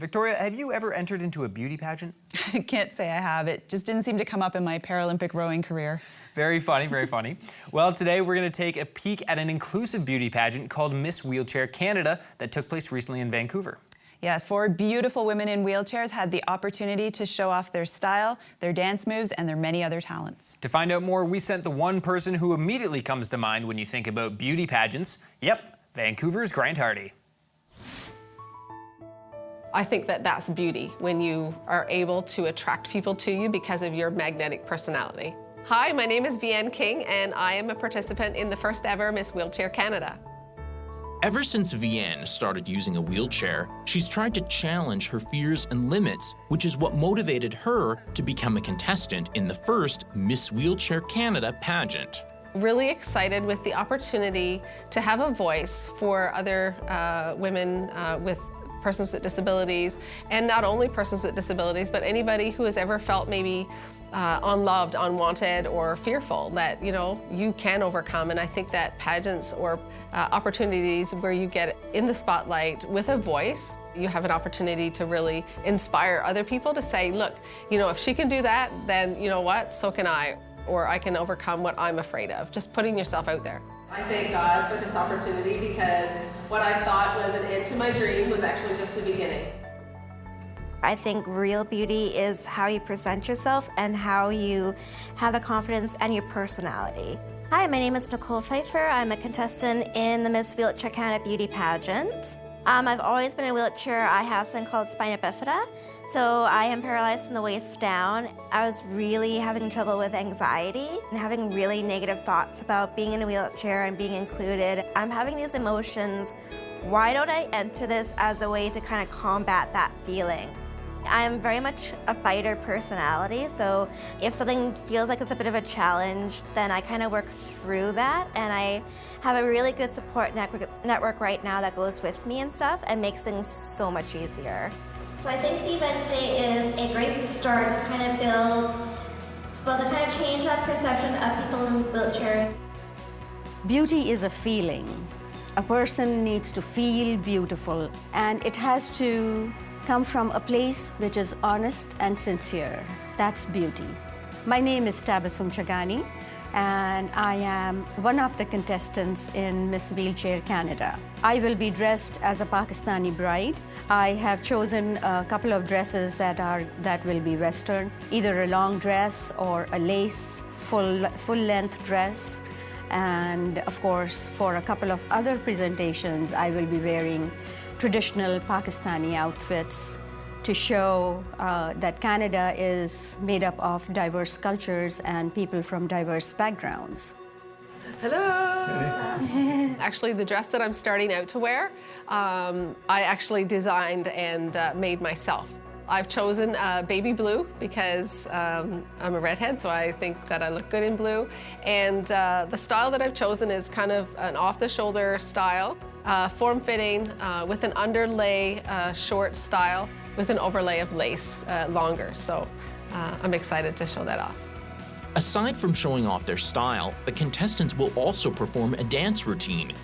Victoria, have you ever entered into a beauty pageant? I can't say I have. It just didn't seem to come up in my Paralympic rowing career. Very funny, very funny. Well, today we're going to take a peek at an inclusive beauty pageant called Miss Wheelchair Canada that took place recently in Vancouver. Yeah, 4 beautiful women in wheelchairs had the opportunity to show off their style, their dance moves, and their many other talents. To find out more, we sent the one person who immediately comes to mind when you think about beauty pageants. Yep, Vancouver's Grant Hardy. I think that that's beauty, when you are able to attract people to you because of your magnetic personality. Hi, my name is Vahen King, and I am a participant in the first ever Miss Wheelchair Canada. Ever since Vahen started using a wheelchair, she's tried to challenge her fears and limits, which is what motivated her to become a contestant in the first Miss Wheelchair Canada pageant. Really excited with the opportunity to have a voice for other women with persons with disabilities, and not only persons with disabilities, but anybody who has ever felt maybe unloved, unwanted, or fearful, that you can overcome. And I think that pageants or opportunities where you get in the spotlight with a voice, you have an opportunity to really inspire other people to say, look, if she can do that, then you know what, so can I, or I can overcome what I'm afraid of. Just putting yourself out there. I thank God for this opportunity, because what I thought was an end to my dream was actually just the beginning. I think real beauty is how you present yourself and how you have the confidence and your personality. Hi, my name is Nicole Pfeiffer. I'm a contestant in the Miss Wheelchair Canada beauty pageant. I've always been in a wheelchair. I have something called spina bifida, so I am paralyzed from the waist down. I was really having trouble with anxiety and having really negative thoughts about being in a wheelchair and being included. I'm having these emotions. Why don't I enter this as a way to kind of combat that feeling? I'm very much a fighter personality, so if something feels like it's a bit of a challenge, then I kind of work through that, and I have a really good support network right now that goes with me and stuff and makes things so much easier. So I think the event today is a great start to kind of to kind of change that perception of people in wheelchairs. Beauty is a feeling. A person needs to feel beautiful, and it has to come from a place which is honest and sincere. That's beauty. My name is Tabassum Chagani, and I am one of the contestants in Miss Wheelchair Canada. I will be dressed as a Pakistani bride. I have chosen a couple of dresses that will be Western, either a long dress or a lace full-length dress. And of course, for a couple of other presentations, I will be wearing traditional Pakistani outfits to show that Canada is made up of diverse cultures and people from diverse backgrounds. Hello! Actually, the dress that I'm starting out to wear, I actually designed and made myself. I've chosen baby blue because I'm a redhead, so I think that I look good in blue. And the style that I've chosen is kind of an off-the-shoulder style, form-fitting, with an underlay short style, with an overlay of lace longer. So I'm excited to show that off. Aside from showing off their style, the contestants will also perform a dance routine.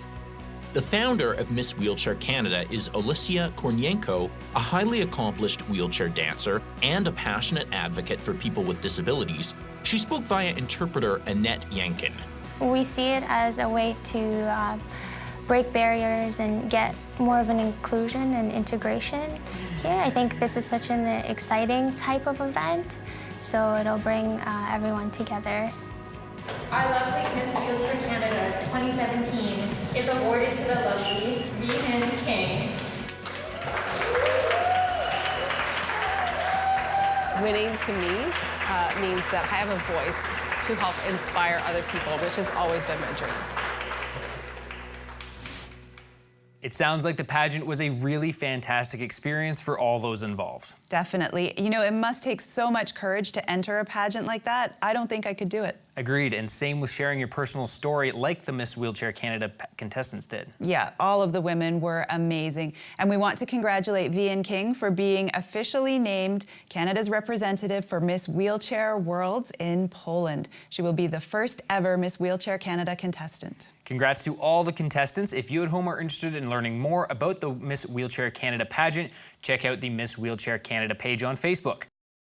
The founder of Miss Wheelchair Canada is Alicia Kornienko, a highly accomplished wheelchair dancer and a passionate advocate for people with disabilities. She spoke via interpreter Annette Yankin. We see it as a way to break barriers and get more of an inclusion and integration. Yeah, I think this is such an exciting type of event, so it'll bring everyone together. Our lovely Miss Wheelchair Canada 2017 is awarded to the lovely Vahen King. Winning to me means that I have a voice to help inspire other people, which has always been my dream. It sounds like the pageant was a really fantastic experience for all those involved. Definitely. It must take so much courage to enter a pageant like that. I don't think I could do it. Agreed, and same with sharing your personal story like the Miss Wheelchair Canada contestants did. Yeah, all of the women were amazing. And we want to congratulate Vahen King for being officially named Canada's representative for Miss Wheelchair Worlds in Poland. She will be the first ever Miss Wheelchair Canada contestant. Congrats to all the contestants. If you at home are interested in learning more about the Miss Wheelchair Canada pageant, check out the Miss Wheelchair Canada page on Facebook.